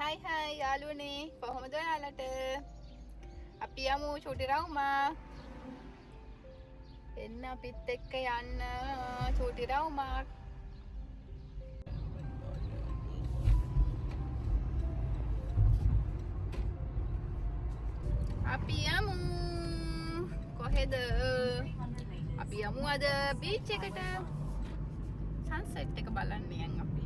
Hai යාළුවනේ කොහොමද ඔයාලට? අපි යමු චූටි රවුමක්. එන්න අපිත් එක්ක යන්න චූටි රවුමක්. අපි යමු. කොහෙද? අපි යමු අද බීච් එකට. සන්සෙට් එක බලන්න යන් අපි.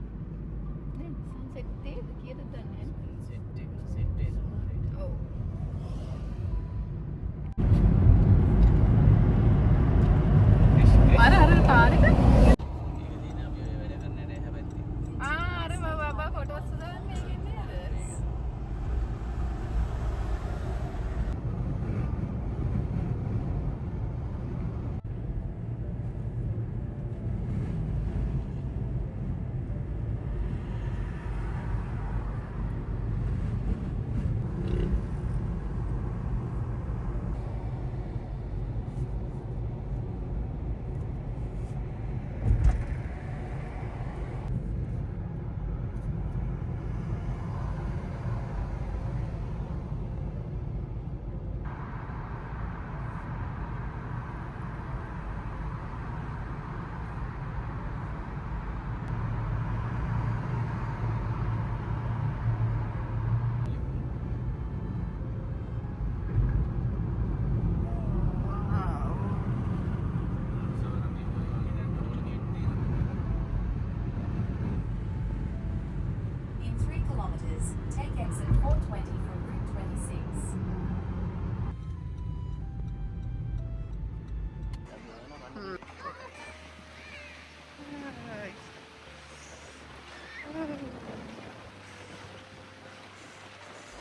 නේද? සන්සෙට් එක කීයද දන්නේ? සෙට් එක තමයි. ඔව්. අර කාර් එක? අර බබා ෆොටෝස් දාන්න මේකේ නේද? Take exit 420 from Route 26.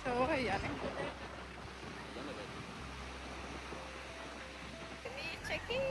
So yan. Checking.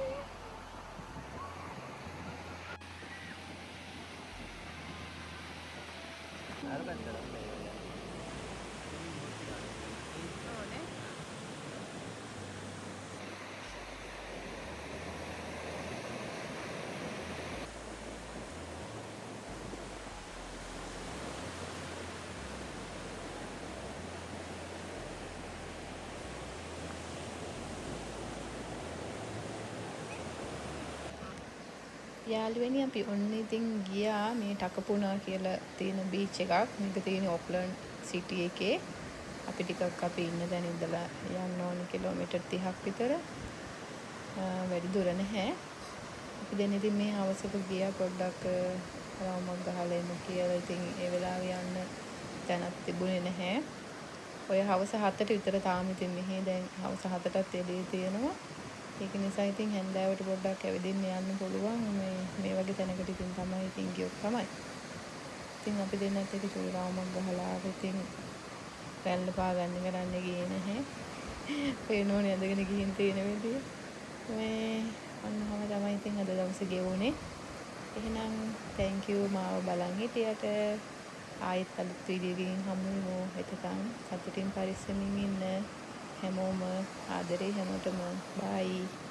යාළුවනි අපි ඔන්න ඉතින් ගියා මේ ටකපුනා කියලා තියෙන බීච් එකක්. මේක තියෙන ඔක්ලන්ඩ් සිටි එකේ. අපි ටිකක් අපි ඉන්න තැන ඉඳලා යන්න ඕන කිලෝමීටර් 30ක් විතර. වැඩි දුර නැහැ. අපි දැන් ඉතින් මේ හවසක ගියා පොඩ්ඩක් රවුමක් ගහලා එමු කියලා. ඉතින් ඒ වෙලාවේ යන්න තැනක් තිබුණේ නැහැ. ඔය හවස 7ට විතර තාම ඉතින් මෙහි දැන් හවස 7ටත් එළියේ තියෙනවා. ඒක නිසා ඉතින් හැන්දෑවට පොඩ්ඩක් ඇවිදින්න යන්න පුළුවන් මේ වගේ තැනකට ඉතින් තමයි ඉතින් ගියොත් තමයි. ඉතින් අපි දෙන්නත් එක චූටි රවුමක් ගහලා ආවා. ඉතින් පැල්ල පා ගන්න කරන්න ගියේ නැහැ. පේනෝනේ ඇඳගෙන ගිහින් තියෙන විදිය. මේ අන්නම තමයි ඉතින් අද දවසේ ගෙවුනේ. එහෙනම් thank you මාව බලන් හිටියට. ආයෙත් අලුත් වීඩියෝ එකකින් හමු වෙමු. එතකන් සතුටින් පරිස්සමින් ඉන්න. හැමෝම ආදරේ හැමෝටම bye.